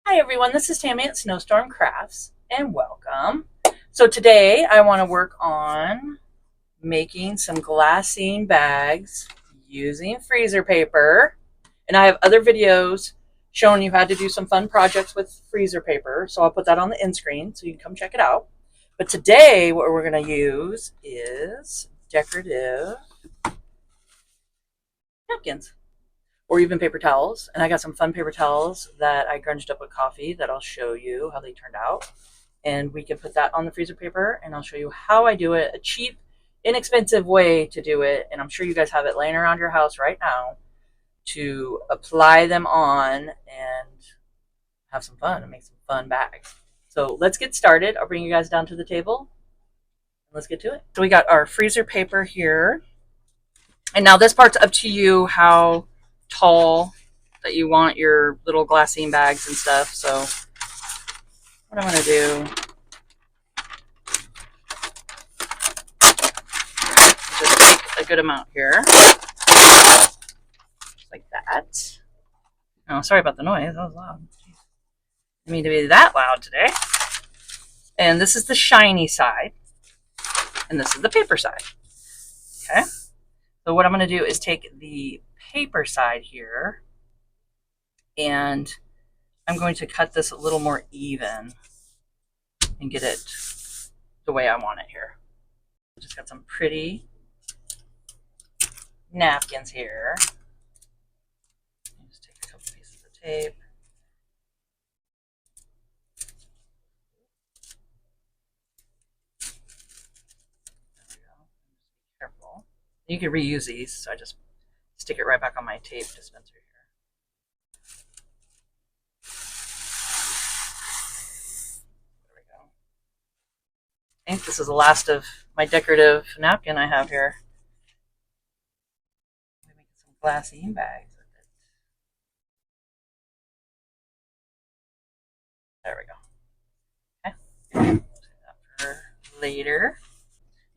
Hi everyone, this is Tammy at Snowstorm Crafts and welcome. So today I want to work on making some glassine bags using freezer paper. And I have other videos showing you how to do some fun projects with freezer paper. So I'll put that on the end screen so you can come check it out. But today what we're going to use is decorative napkins, or even paper towels. And I got some fun paper towels that I grunged up with coffee that I'll show you how they turned out. And we can put that on the freezer paper, and I'll show you how I do it, a cheap, inexpensive way to do it. And I'm sure you guys have it laying around your house right now to apply them on and have some fun and make some fun bags. So let's get started. I'll bring you guys down to the table and let's get to it. So we got our freezer paper here. And now this part's up to you how tall that you want your little glassine bags and stuff. So what I'm going to do is just take a good amount here, just like that. Oh, sorry about the noise. That was loud. I mean to be that loud today. And this is the shiny side, and this is the paper side. Okay. So what I'm going to do is take the paper side here, and I'm going to cut this a little more even and get it the way I want it here. Just got some pretty napkins here. Just take a couple pieces of tape. There we go. Just be careful. You can reuse these, so I just stick it right back on my tape dispenser here. There we go. I think this is the last of my decorative napkin I have here. I'm making some glassine bags with it. There we go. Okay. Save that for later.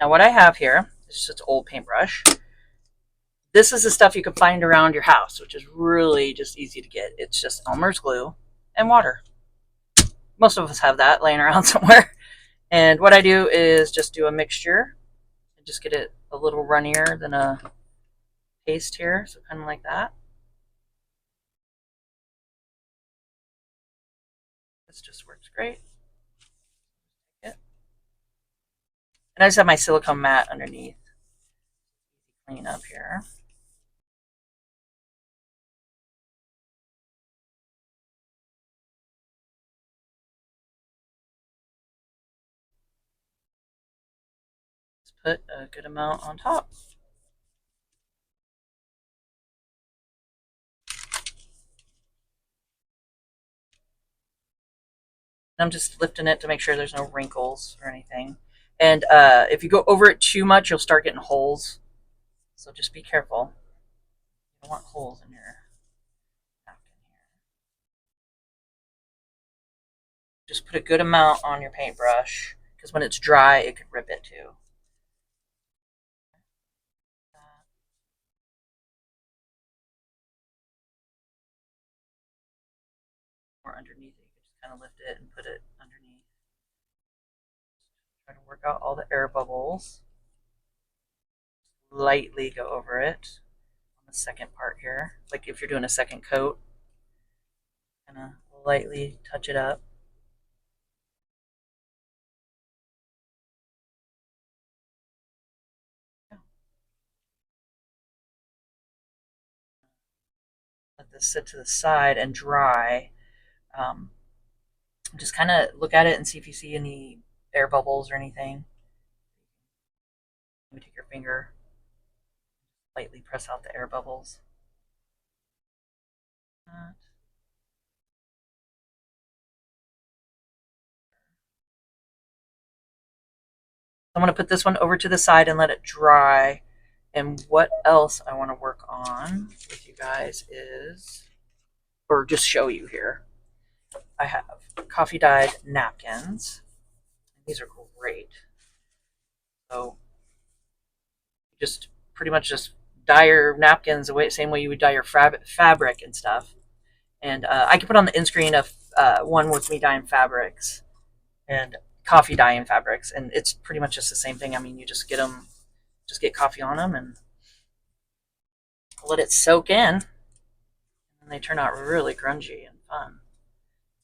Now what I have here is just an old paintbrush. This is the stuff you can find around your house, which is really just easy to get. It's just Elmer's glue and water. Most of us have that laying around somewhere. And what I do is just do a mixture and just get it a little runnier than a paste here. So kind of like that. This just works great. And I just have my silicone mat underneath. Clean up here. Just put a good amount on top. I'm just lifting it to make sure there's no wrinkles or anything. And if you go over it too much, you'll start getting holes. So just be careful. You don't want holes in your napkin here. Just put a good amount on your paintbrush, because when it's dry, it could rip it too. Or underneath it, you can just kind of lift it and put it underneath. Try to work out all the air bubbles. Lightly go over it on the second part here. Like if you're doing a second coat, kind of lightly touch it up. Let this sit to the side and dry. Just kind of look at it and see if you see any air bubbles or anything. Maybe take your finger, lightly press out the air bubbles. I'm going to put this one over to the side and let it dry. And what else I want to work on with you guys is, or just show you here, I have coffee dyed napkins. These are great. So just pretty much just dye your napkins the same way you would dye your fabric and stuff. And I can put on the end screen a one with me dyeing fabrics and coffee dyeing fabrics, and it's pretty much just the same thing. I mean, you just get them, just get coffee on them and let it soak in, and they turn out really grungy and fun.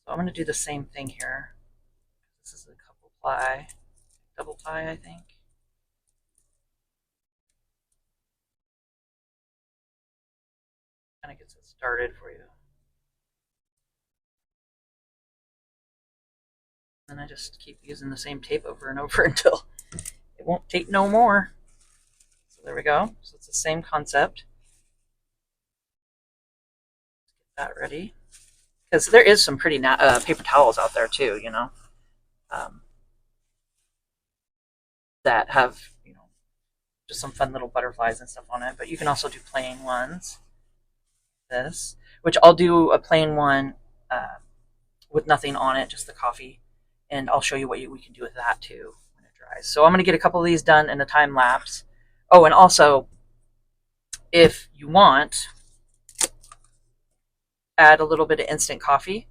So I'm going to do the same thing here. This is a couple ply, double ply, I think. Kind of gets it started for you. And I just keep using the same tape over and over until it won't tape no more. So there we go. So it's the same concept. Get that ready. Because there is some pretty paper towels out there too, you know, that have, you know, just some fun little butterflies and stuff on it. But you can also do plain ones. This, which I'll do a plain one with nothing on it, just the coffee, and I'll show you what we can do with that too when it dries. So I'm going to get a couple of these done in a time lapse. Oh, and also, if you want, add a little bit of instant coffee,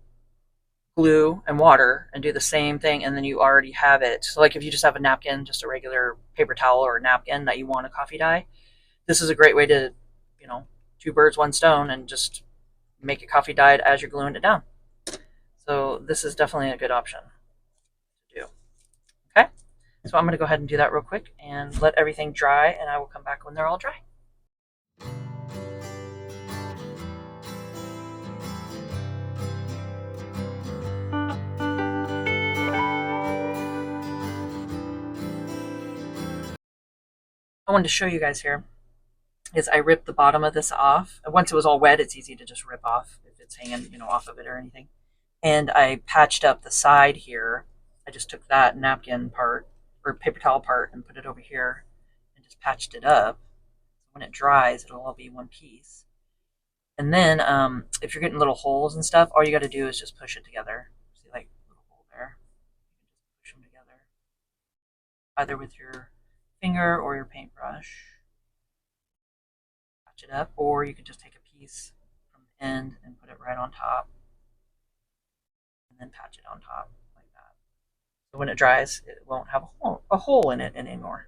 glue, and water, and do the same thing, and then you already have it. So like if you just have a napkin, just a regular paper towel or a napkin that you want a coffee dye, this is a great way to, you know, two birds, one stone, and just make it coffee dyed as you're gluing it down. So this is definitely a good option to do. Okay, so I'm going to go ahead and do that real quick and let everything dry, and I will come back when they're all dry. I wanted to show you guys here is I ripped the bottom of this off. Once it was all wet, it's easy to just rip off if it's hanging, you know, off of it or anything. And I patched up the side here. I just took that napkin part or paper towel part and put it over here and just patched it up. When it dries, it'll all be one piece. And then if you're getting little holes and stuff, all you got to do is just push it together. See, like a little hole there. You can just push them together, either with your finger or your paintbrush. Patch it up, or you could just take a piece from the end and put it right on top, and then patch it on top like that. So when it dries, it won't have a hole in it anymore.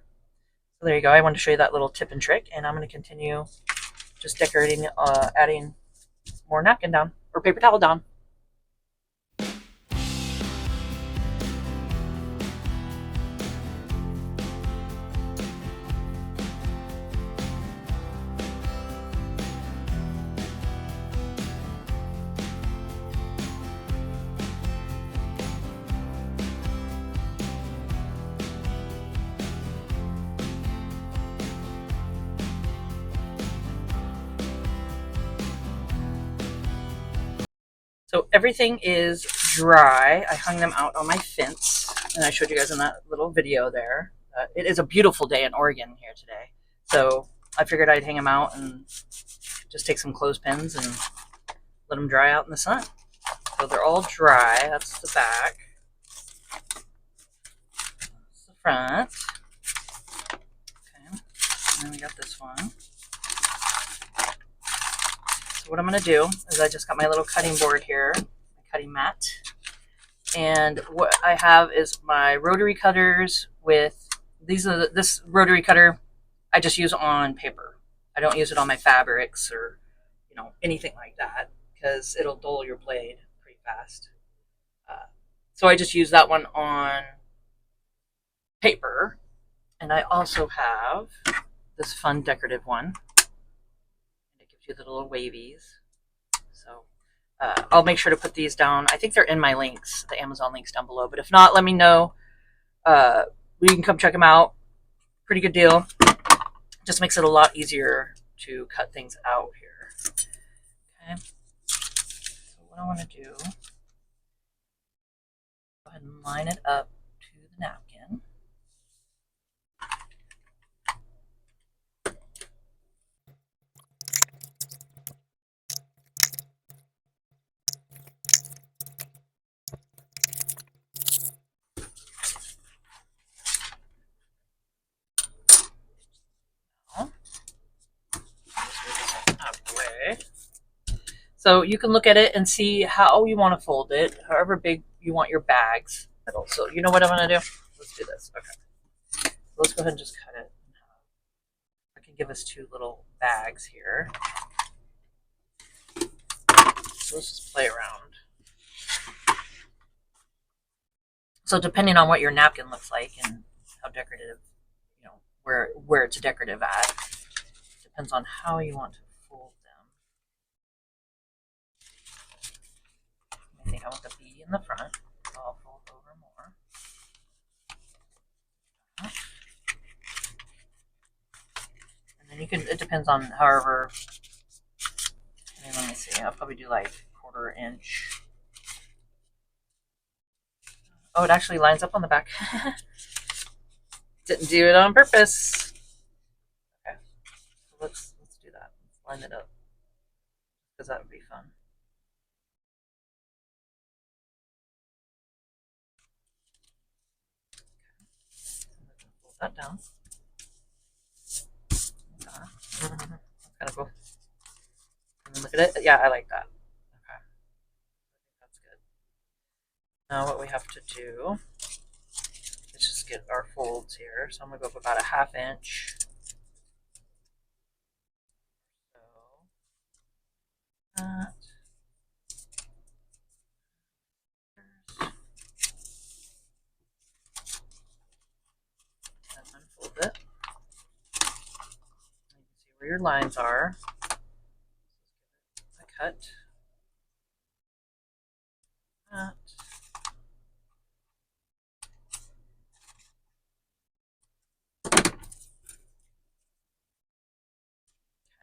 So there you go. I wanted to show you that little tip and trick, and I'm going to continue just decorating, adding more napkin down or paper towel down. So everything is dry. I hung them out on my fence, and I showed you guys in that little video there. It is a beautiful day in Oregon here today, so I figured I'd hang them out and just take some clothespins and let them dry out in the sun. So they're all dry. That's the back. That's the front. Okay, and then we got this one. What I'm going to do is I just got my little cutting board here, my cutting mat, and what I have is my rotary cutters with this rotary cutter I just use on paper. I don't use it on my fabrics or, you know, anything like that, because it'll dull your blade pretty fast. So I just use that one on paper, and I also have this fun decorative one. The little wavies. So I'll make sure to put these down. I think they're in my links, the Amazon links down below. But if not, let me know. You can come check them out. Pretty good deal. Just makes it a lot easier to cut things out here. Okay. So what I want to do, go ahead and line it up to the napkin. So you can look at it and see how you want to fold it, however big you want your bags. So you know what I'm going to do? Let's do this. Okay. Let's go ahead and just cut it. I can give us two little bags here. So let's just play around. So depending on what your napkin looks like and how decorative, where it's decorative at, depends on how you want to fold them. I think I want the B in the front, so I'll fold over more. And then you can, it depends on however, let me see, I'll probably do like 1/4 inch. Oh, it actually lines up on the back. Didn't do it on purpose. Okay, so let's do that. Let's line it up, because that would be fun. Okay. Fold that down. That's kind of cool. And then look at it. Yeah, I like that. Okay, that's good. Now what we have to do is just get our folds here. So I'm gonna go up about a 1/2 inch. So that. And unfold it. You can see where your lines are. A cut. That.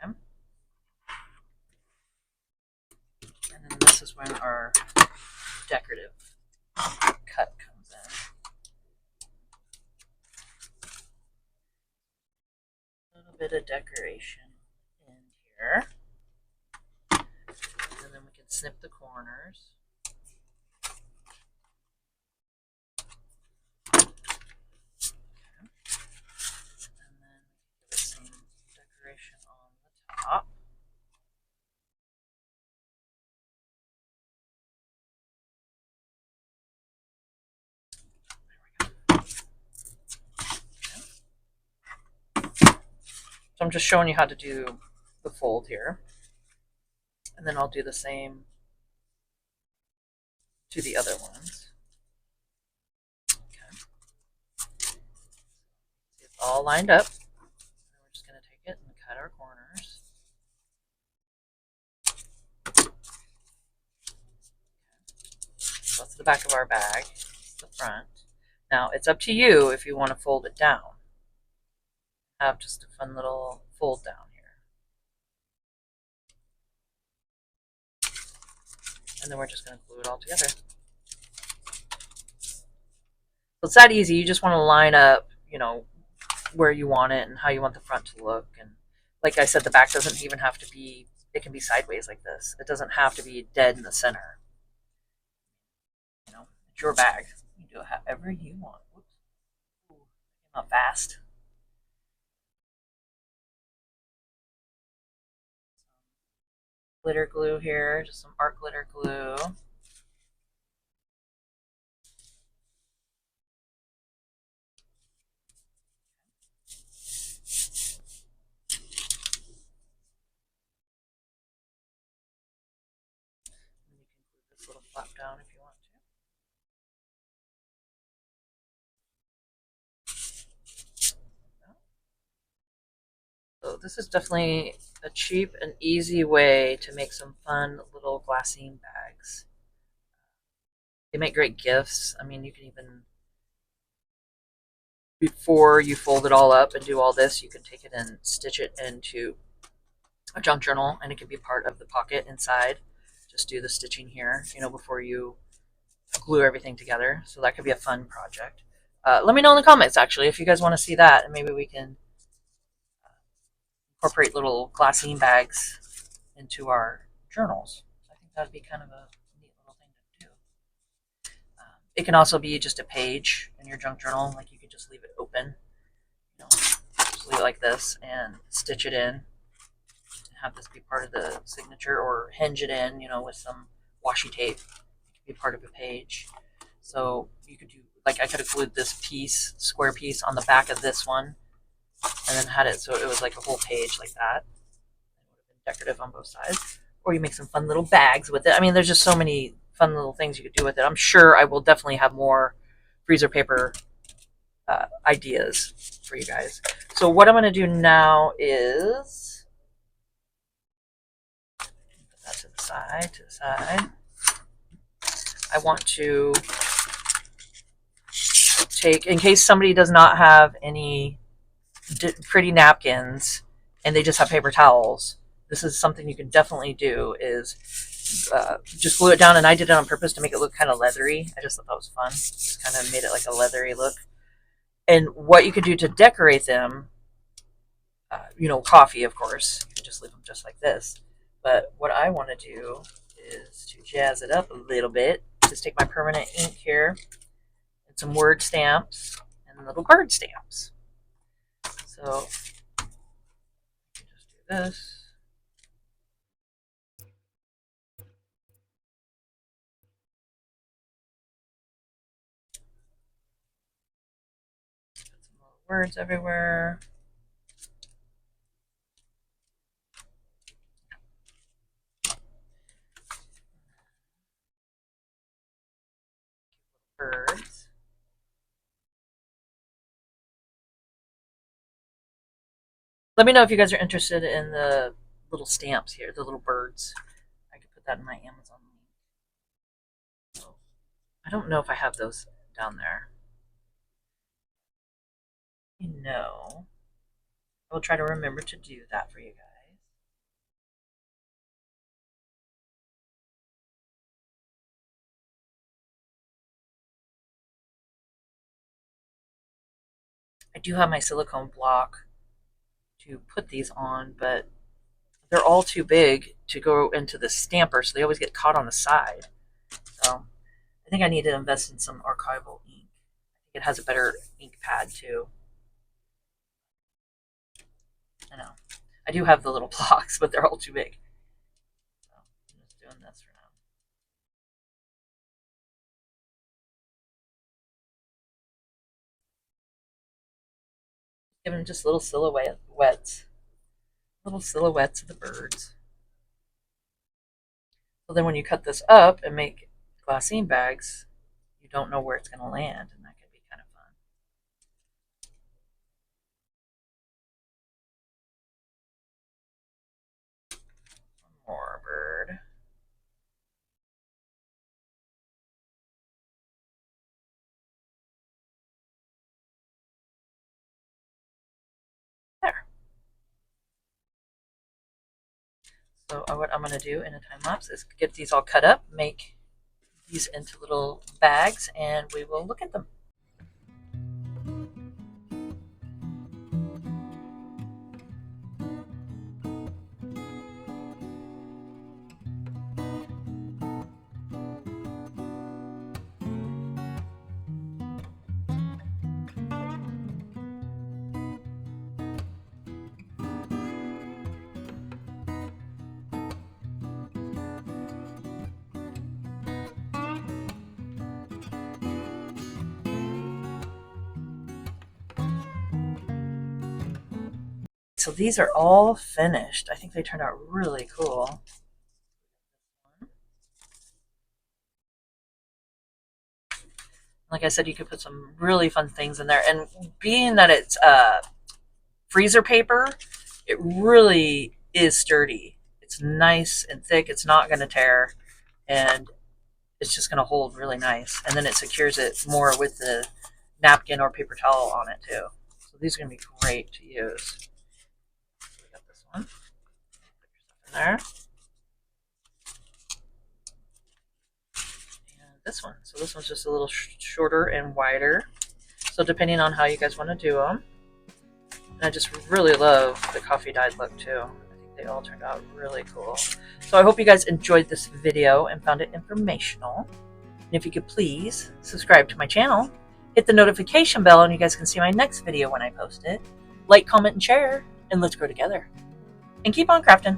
Okay. And then this is when our decorative cut comes in. A little bit of decoration in here. And then we can snip the corners. Okay. And then give it some decoration on the top. So I'm just showing you how to do the fold here. And then I'll do the same to the other ones. Okay. It's all lined up. And we're just going to take it and cut our corners. Okay. So that's the back of our bag. It's the front. Now it's up to you if you want to fold it down. Have just a fun little fold down here. And then we're just going to glue it all together. So it's that easy. You just want to line up, where you want it and how you want the front to look. And like I said, the back doesn't even have to be, it can be sideways like this. It doesn't have to be dead in the center. It's your bag. You do it however you want. Whoops. Ooh, not fast. Glitter glue here, just some art glitter glue. And you can glue this little flap down if you want to. So this is definitely a cheap and easy way to make some fun little glassine bags. They make great gifts. I mean, you can even, before you fold it all up and do all this, you can take it and stitch it into a junk journal, and it can be part of the pocket inside. Just do the stitching here, before you glue everything together. So that could be a fun project. Let me know in the comments, actually, if you guys want to see that, and maybe we can incorporate little glassine bags into our journals. I think that'd be kind of a neat little thing to do. It can also be just a page in your junk journal. Like you could just leave it open, just leave it like this and stitch it in. have this be part of the signature, or hinge it in, you know, with some washi tape, be part of a page. So you could do, like, I could have glued this piece, square piece, on the back of this one, and then had it so it was like a whole page like that. It would have been decorative on both sides. Or you make some fun little bags with it. I mean, there's just so many fun little things you could do with it. I'm sure I will definitely have more freezer paper ideas for you guys. So what I'm going to do now is put that to the side, I want to take, in case somebody does not have any pretty napkins and they just have paper towels, this is something you can definitely do, is just glue it down. And I did it on purpose to make it look kind of leathery. I just thought that was fun. Just kind of made it like a leathery look. And what you could do to decorate them, you know, coffee, of course, you can just leave them just like this. But what I want to do is to jazz it up a little bit. Just take my permanent ink here and some word stamps and little bird stamps. So just do this. Put some little words everywhere. Birds. Let me know if you guys are interested in the little stamps here, the little birds. I could put that in my Amazon link. So, I don't know if I have those down there. You know, I will try to remember to do that for you guys. I do have my silicone block to put these on, but they're all too big to go into the stamper, so they always get caught on the side. So I think I need to invest in some archival ink. I think it has a better ink pad too. I know. I do have the little blocks, but they're all too big. So I'm just doing this for now. Giving them just little silhouettes. Little silhouettes of the birds. So then when you cut this up and make glassine bags, you don't know where it's going to land, and that could be kind of fun. One more bird. There. So what I'm going to do in a time lapse is get these all cut up, make these into little bags, and we will look at them. So these are all finished. I think they turned out really cool. Like I said, you could put some really fun things in there. And being that it's freezer paper, it really is sturdy. It's nice and thick. It's not going to tear. And it's just going to hold really nice. And then it secures it more with the napkin or paper towel on it too. So these are going to be great to use. We got this one. Put your stuff in there. And this one. So this one's just a little shorter and wider. So depending on how you guys want to do them. And I just really love the coffee dyed look too. I think they all turned out really cool. So I hope you guys enjoyed this video and found it informational. And if you could please subscribe to my channel, hit the notification bell, and you guys can see my next video when I post it. Like, comment, and share, and let's grow together. And keep on crafting.